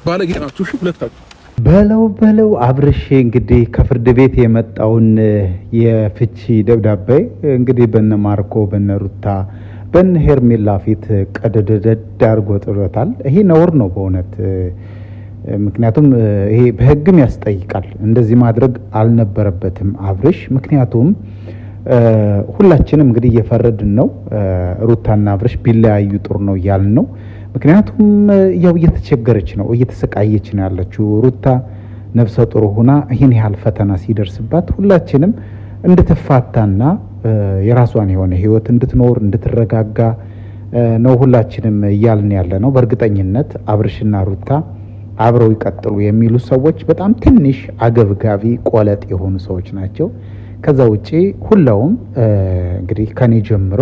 ባለጌ ናችሁ ሁለታችሁ። በለው አብርሽ እንግዲህ ከፍርድ ቤት የመጣውን የፍቺ ደብዳቤ እንግዲህ በነ ማርኮ በነ ሩታ በነ ሄርሜላ ፊት ቀደደደ አድርጎ ጥሎታል። ይሄ ነውር ነው በእውነት ምክንያቱም ይሄ በህግም ያስጠይቃል። እንደዚህ ማድረግ አልነበረበትም አብርሽ። ምክንያቱም ሁላችንም እንግዲህ እየፈረድን ነው ሩታና አብርሽ ቢለያዩ ጥሩ ነው እያልን ነው። ምክንያቱም ያው እየተቸገረች ነው እየተሰቃየች ነው ያለችው ሩታ ነፍሰ ጡር ሆና ይህን ያህል ፈተና ሲደርስባት ሁላችንም እንድትፋታና የራሷን የሆነ ህይወት እንድትኖር እንድትረጋጋ ነው ሁላችንም እያልን ያለ ነው። በእርግጠኝነት አብርሽና ሩታ አብረው ይቀጥሉ የሚሉ ሰዎች በጣም ትንሽ አገብጋቢ ቆለጥ የሆኑ ሰዎች ናቸው። ከዛ ውጪ ሁላውም እንግዲህ ከኔ ጀምሮ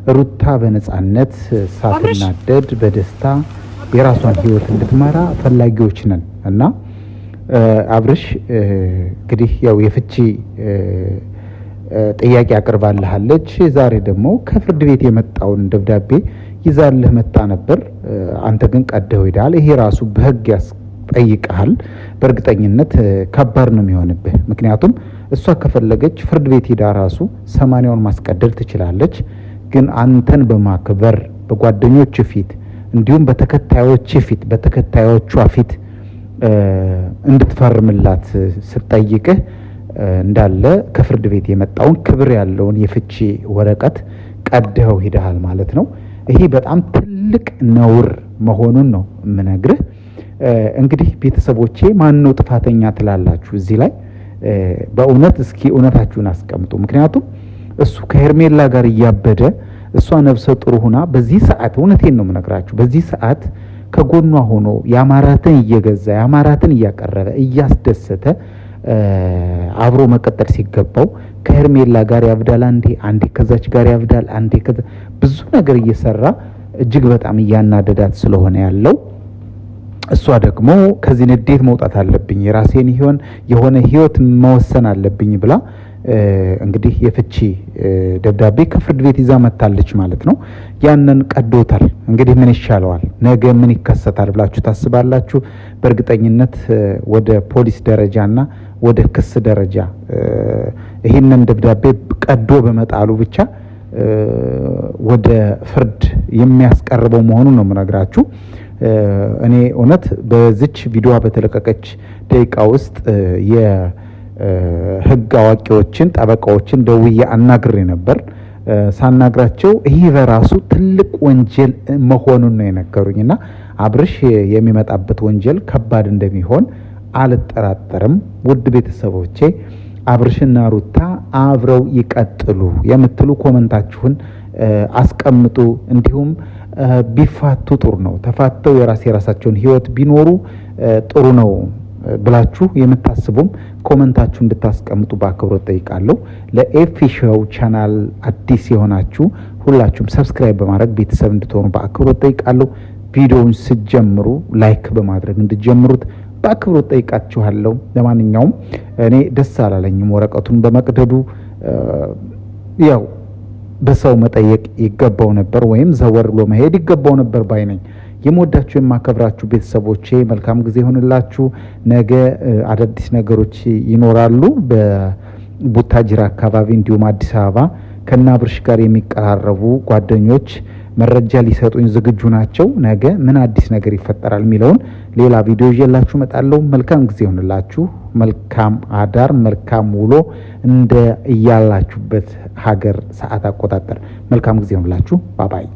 ሩታ በነጻነት ሳትናደድ በደስታ የራሷን ህይወት እንድትመራ ፈላጊዎች ነን እና አብርሽ እንግዲህ ያው የፍቺ ጥያቄ አቅርባለች። ዛሬ ደግሞ ከፍርድ ቤት የመጣውን ደብዳቤ ይዛልህ መጣ ነበር። አንተ ግን ቀደው ሄዳል። ይሄ ራሱ በህግ ያስጠይቃል። በእርግጠኝነት ከባድ ነው የሚሆንብህ። ምክንያቱም እሷ ከፈለገች ፍርድ ቤት ሄዳ ራሱ 80ውን ማስቀደድ ትችላለች። ግን አንተን በማክበር በጓደኞች ፊት እንዲሁም በተከታዮቿ ፊት እንድትፈርምላት ስትጠይቅህ እንዳለ ከፍርድ ቤት የመጣውን ክብር ያለውን የፍቺ ወረቀት ቀደው ሄደሃል ማለት ነው። ይሄ በጣም ትልቅ ነውር መሆኑን ነው የምነግርህ። እንግዲህ ቤተሰቦቼ ማን ነው ጥፋተኛ ትላላችሁ? እዚህ ላይ በእውነት እስኪ እውነታችሁን አስቀምጡ። ምክንያቱም እሱ ከሄርሜላ ጋር እያበደ እሷ ነፍሰ ጡር ሆና በዚህ ሰዓት እውነቴን ነው የምነግራችሁ፣ በዚህ ሰዓት ከጎኗ ሆኖ ያማራትን እየገዛ ያማራትን እያቀረበ እያስደሰተ አብሮ መቀጠል ሲገባው ከሄርሜላ ጋር ያብዳል፣ አንዴ ከዛች ጋር ያብዳል፣ አንዴ ብዙ ነገር እየሰራ እጅግ በጣም እያናደዳት ስለሆነ ያለው እሷ ደግሞ ከዚህ ንዴት መውጣት አለብኝ የራሴን የሆነ ህይወት መወሰን አለብኝ ብላ እንግዲህ የፍቺ ደብዳቤ ከፍርድ ቤት ይዛ መታለች ማለት ነው። ያንን ቀዶታል። እንግዲህ ምን ይሻለዋል? ነገ ምን ይከሰታል ብላችሁ ታስባላችሁ? በእርግጠኝነት ወደ ፖሊስ ደረጃና ወደ ክስ ደረጃ ይህንን ደብዳቤ ቀዶ በመጣሉ ብቻ ወደ ፍርድ የሚያስቀርበው መሆኑን ነው የምነግራችሁ። እኔ እውነት በዚች ቪዲዮ በተለቀቀች ደቂቃ ውስጥ የህግ አዋቂዎችን ጠበቃዎችን ደውዬ አናግሬ ነበር። ሳናግራቸው ይህ በራሱ ትልቅ ወንጀል መሆኑን ነው የነገሩኝና አብርሽ የሚመጣበት ወንጀል ከባድ እንደሚሆን አልጠራጠርም። ውድ ቤተሰቦቼ አብርሽና ሩታ አብረው ይቀጥሉ የምትሉ ኮመንታችሁን አስቀምጡ። እንዲሁም ቢፋቱ ጥሩ ነው፣ ተፋተው የራሳቸውን ህይወት ቢኖሩ ጥሩ ነው ብላችሁ የምታስቡም ኮመንታችሁ እንድታስቀምጡ በአክብሮት ጠይቃለሁ። ለኤፊ ሾው ቻናል አዲስ የሆናችሁ ሁላችሁም ሰብስክራይብ በማድረግ ቤተሰብ እንድትሆኑ በአክብሮት ጠይቃለሁ። ቪዲዮውን ስትጀምሩ ላይክ በማድረግ እንድትጀምሩት በአክብሮት ጠይቃችኋለሁ። ለማንኛውም እኔ ደስ አላለኝም ወረቀቱን በመቅደዱ። ያው በሰው መጠየቅ ይገባው ነበር ወይም ዘወር ብሎ መሄድ ይገባው ነበር ባይ ነኝ። የምወዳችሁ የማከብራችሁ ቤተሰቦቼ መልካም ጊዜ ይሁንላችሁ። ነገ አዳዲስ ነገሮች ይኖራሉ። በቡታጅራ አካባቢ እንዲሁም አዲስ አበባ ከና አብርሽ ጋር የሚቀራረቡ ጓደኞች መረጃ ሊሰጡኝ ዝግጁ ናቸው። ነገ ምን አዲስ ነገር ይፈጠራል የሚለውን ሌላ ቪዲዮ ይዤላችሁ እመጣለሁ። መልካም ጊዜ ይሁንላችሁ። መልካም አዳር፣ መልካም ውሎ እንደ እያላችሁበት ሀገር ሰዓት አቆጣጠር መልካም ጊዜ ይሁንላችሁ። ባባይ